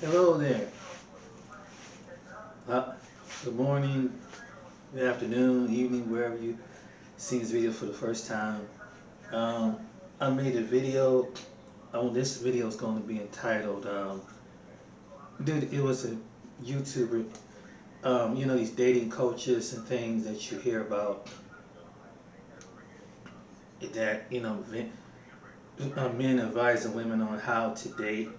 Hello there. Uh, Good morning, good afternoon, evening, wherever you see this video for the first time. Um, I made a video. This video is going to be entitled, dude, it was a YouTuber. These dating coaches and things that you hear about that, men advising women on how to date.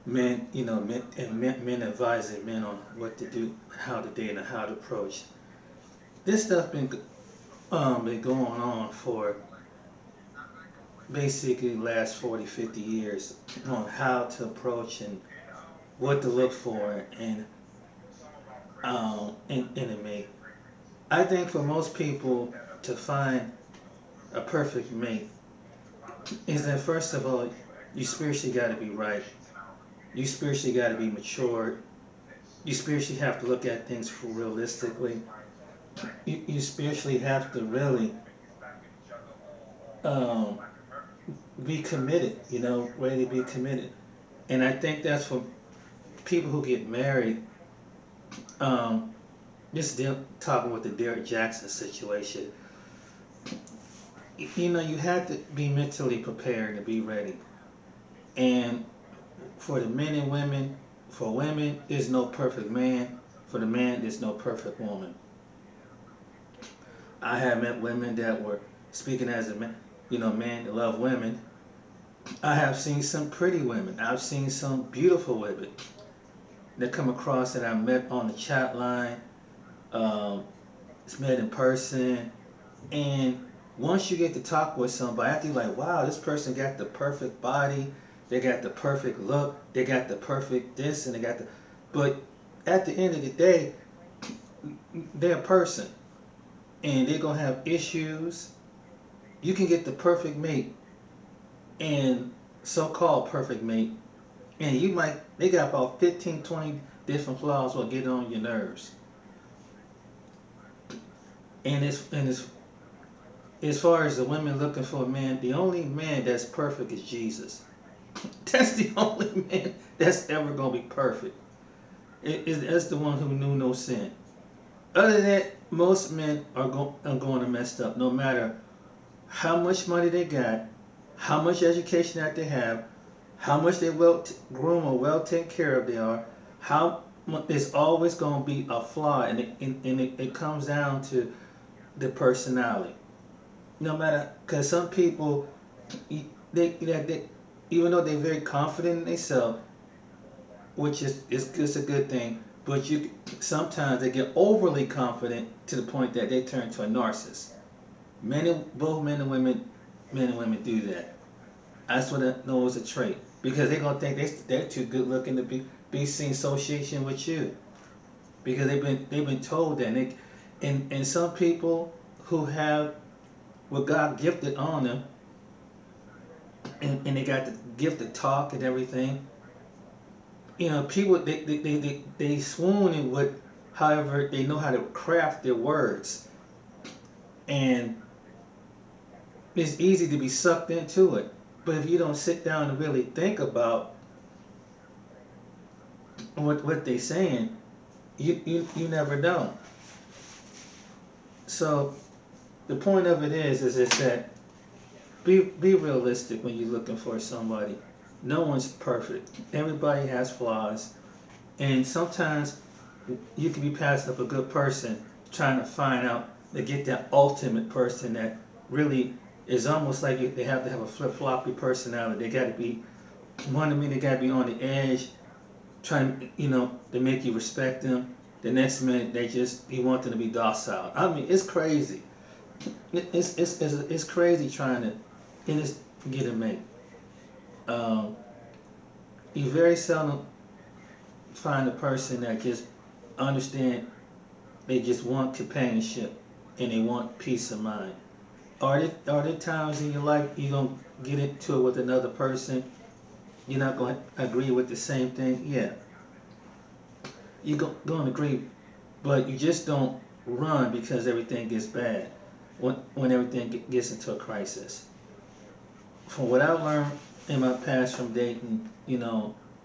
Men advising men on what to do, how to date, and how to approach. This stuff been going on for basically the last 40, 50 years on how to approach and what to look for in a mate. I think for most people to find a perfect mate is that first of all, you spiritually got to be right. You spiritually got to be matured. You spiritually have to look at things realistically. You spiritually have to really um, be committed, ready to be committed. And I think that's for people who get married. Um, just talking with the Derrick Jackson situation. You have to be mentally prepared to be ready. And for the men and women, for women, there's no perfect man. For the man, there's no perfect woman. I have met women that were speaking as a man, man that love women. I have seen some pretty women. I've seen some beautiful women that come across that I met on the chat line, um, met in person, and once you get to talk with somebody, I think like, wow, this person got the perfect body, they got the perfect look, they got the perfect this, and they got the. But at the end of the day, they're a person, and they're gonna have issues. You can get the perfect mate, and so-called perfect mate, and they got about 15, 20 different flaws will get on your nerves. And as far as the women looking for a man, the only man that's perfect is Jesus. That's the only man that's ever gonna be perfect. That's the one who knew no sin. Other than that, most men are going to mess up. No matter how much money they got, how much education that they have, how much they well groom or well taken care of they are, there's always going to be a flaw, and it comes down to the personality. No matter, because some people, they even though they're very confident in themselves, which is a good thing, but sometimes they get overly confident to the point that they turn to a narcissist. Both men and women do that. That's what I know is a trait, because they're gonna think they're too good looking to be seen association with you, because they've been told that. And some people who have what God gifted on them, and they got the gift to talk and everything. People they swoon in what, however they know how to craft their words, and it's easy to be sucked into it. But if you don't sit down and really think about what they're saying, you never know. So the point of it is that be realistic when you're looking for somebody. No one's perfect. Everybody has flaws, and sometimes you can be passing up a good person trying to find out to get that ultimate person that really is almost like they have to have a flip-floppy personality. They got to be one of me. They got to be on the edge, trying to make you respect them. The next minute you want them to be docile. I mean, it's crazy. It's crazy trying to get a mate. Um, you very seldom find a person that just understand. They just want companionship and they want peace of mind. Are there times in your life you don't get into it with another person? You're not going to agree with the same thing? Yeah, you're going to agree, but you just don't run because everything gets bad when everything gets into a crisis. From what I learned in my past from dating,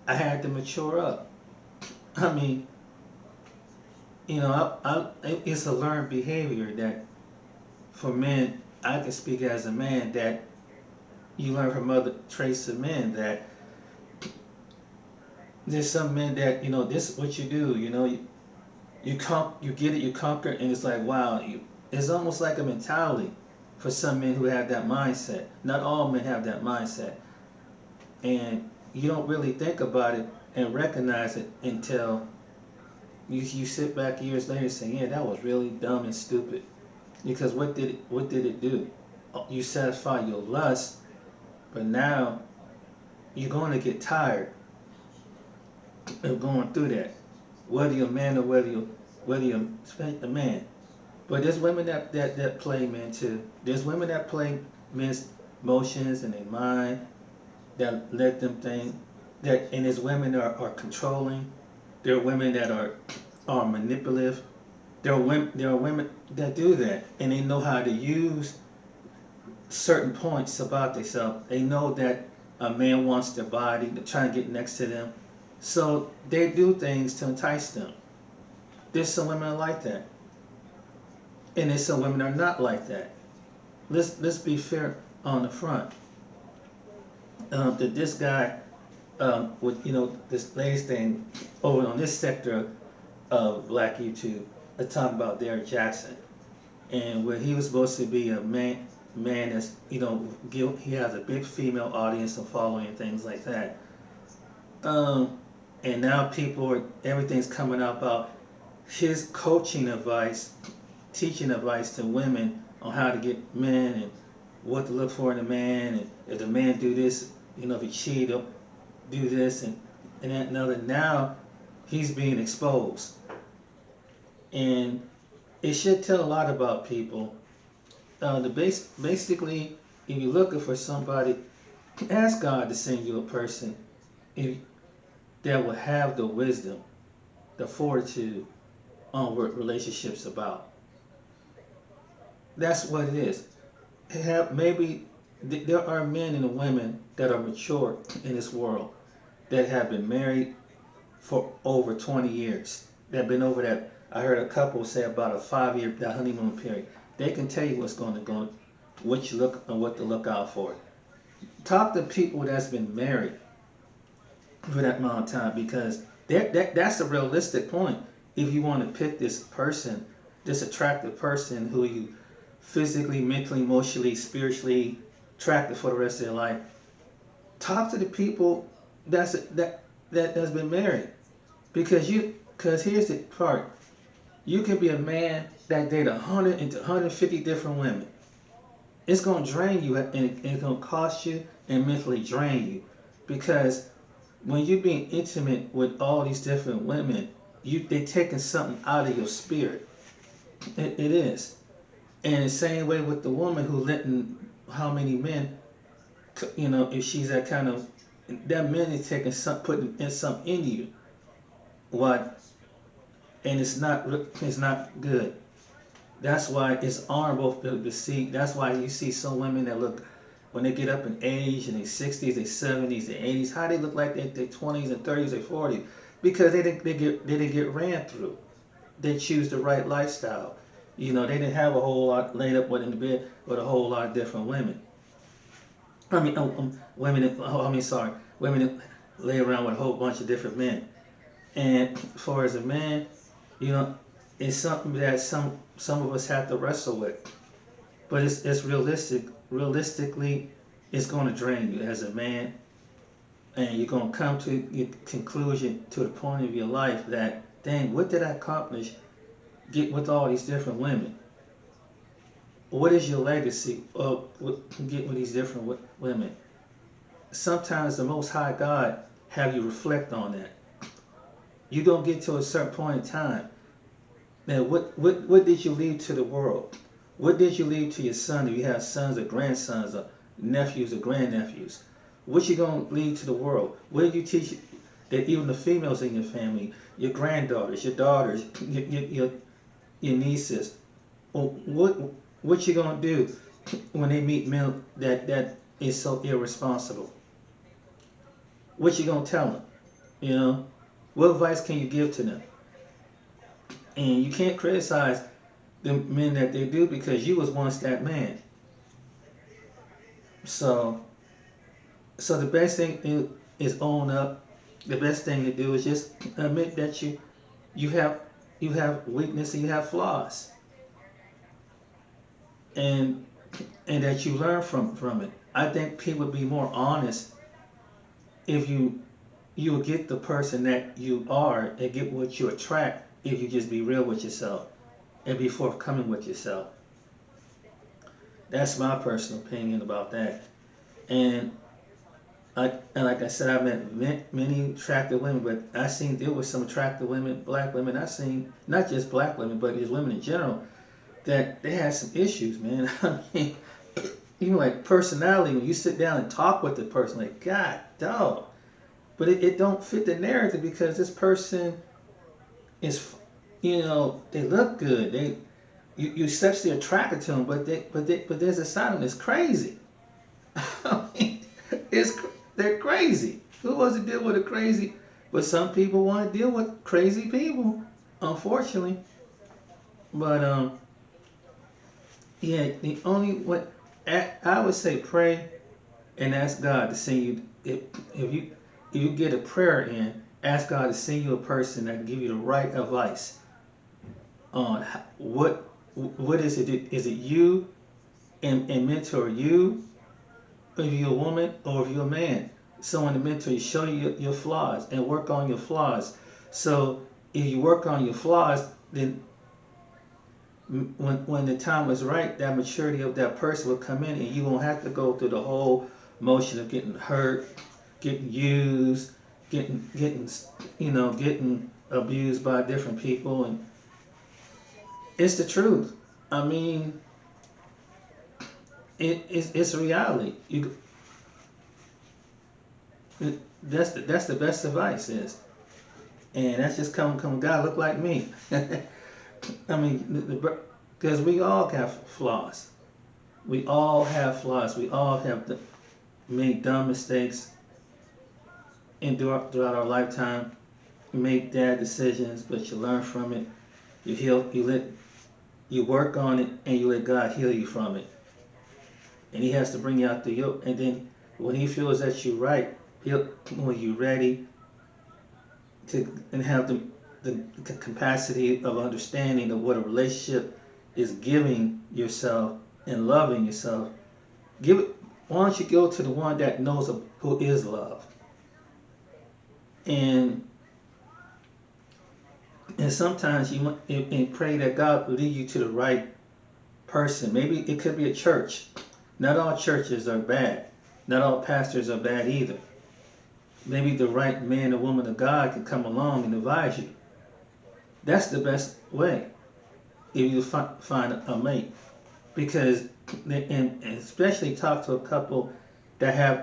I had to mature up. I mean, it's a learned behavior that for men, I can speak as a man that you learn from other traits of men that there's some men that this is what you do. You get it, you conquer, and it's like wow, it's almost like a mentality for some men who have that mindset. Not all men have that mindset, and you don't really think about it and recognize it until you sit back years later and say, yeah, that was really dumb and stupid. Because what did it do? You satisfy your lust, but now you're going to get tired of going through that, whether you're a man or whether you're a man. But there's women that play men too. There's women that play men's emotions and their mind that let them think that, and there's women that are controlling. There are women that are manipulative. There are women that do that, and they know how to use certain points about themselves. They know that a man wants their body, to try and get next to them, so they do things to entice them. There's some women like that, and there's some women that are not like that. Let's be fair on the front. That this guy with this latest thing over on this sector of Black YouTube, talking about Derrick Jackson, and where he was supposed to be a man that's he has a big female audience and following and things like that. And now everything's coming out about his coaching advice, teaching advice to women on how to get men and what to look for in a man, and if the man do this, if he cheat, do this and that and other. Now he's being exposed, and it should tell a lot about people. Basically, if you're looking for somebody, ask God to send you a person if, that will have the wisdom, the fortitude on what relationships about. That's what it is. Maybe there are men and women that are mature in this world that have been married for over 20 years. They've been over that. I heard a couple say about a 5-year that honeymoon period. They can tell you what's going to go, what you look and what to look out for. Talk to people that's been married for that amount of time, because that's a realistic point. If you want to pick this person, this attractive person who you physically, mentally, emotionally, spiritually attracted for the rest of their life, talk to the people that's been married, because here's the part: you can be a man that date 100 and 150 different women. It's gonna drain you, and it's gonna cost you and mentally drain you, because when you're being intimate with all these different women, they're taking something out of your spirit. It is. And the same way with the woman who letting how many men, if she's that kind of, that man is taking putting in something in you. What? And it's not good. That's why it's honorable to see. That's why you see some women that look, when they get up in age, in their 60s, their 70s, their 80s, how they look like their 20s and 30s, their 40s, because they didn't get ran through. They choose the right lifestyle. They didn't have a whole lot laid up with in the bed with a whole lot of different women. Women that lay around with a whole bunch of different men. And as far as a man, you know, it's something that some of us have to wrestle with. But it's realistic. Realistically, it's going to drain you as a man, and you're going to come to your conclusion, to the point of your life that, dang, what did I accomplish? Get with all these different women. What is your legacy of getting with these different women? Sometimes the Most High God have you reflect on that. You're gonna get to a certain point in time. Now, what did you leave to the world? What did you leave to your son? If you have sons or grandsons or nephews or grandnephews, what you gonna leave to the world? What did you teach that even the females in your family, your granddaughters, your daughters, your nieces? Well, what you gonna do when they meet men that is so irresponsible? What you gonna tell them? You know, what advice can you give to them? And you can't criticize the men that they do because you was once that man. So, so the best thing is own up. The best thing to do is just admit that you have you have weakness and you have flaws, and that you learn from it. I think people would be more honest if you will get the person that you are and get what you attract if you just be real with yourself and be forthcoming with yourself. That's my personal opinion about that. And like I said, I met many attractive women, but I seen there was some attractive women, black women. I seen not just black women, but just women in general that they had some issues, man. I mean, even like personality, when you sit down and talk with the person, like God, dog. But it don't fit the narrative because this person is, they look good. You sexually attracted to them, but there's a side of them that's crazy. I mean, it's they're crazy. Who wants to deal with a crazy? But some people want to deal with crazy people, unfortunately. But yeah, the only what I would say pray and ask God to send you if you if you get a prayer in, ask God to send you a person that can give you the right advice on what is it? Is it you and mentor you? If you're a woman or if you're a man, someone to mentor you, show you your flaws and work on your flaws. So if you work on your flaws, then when the time is right, that maturity of that person will come in, and you won't have to go through the whole motion of getting hurt, getting used, getting getting abused by different people, and it's the truth. I mean, it's a reality. That's the best advice is, and that's just coming from a guy look like me. I mean, because we all have flaws. We all have flaws. We all have made dumb mistakes throughout our lifetime. You make bad decisions, but you learn from it. You heal. You work on it, and you let God heal you from it. And He has to bring you out the yoke. And then when He feels that you're right, when you're ready to and have the capacity of understanding of what a relationship is, giving yourself and loving yourself, give it. Why don't you go to the one that knows who is love, and sometimes and pray that God will lead you to the right person. Maybe it could be a church. Not all churches are bad. Not all pastors are bad either. Maybe the right man or woman of God can come along and advise you. That's the best way if you find a mate, because and especially talk to a couple that have that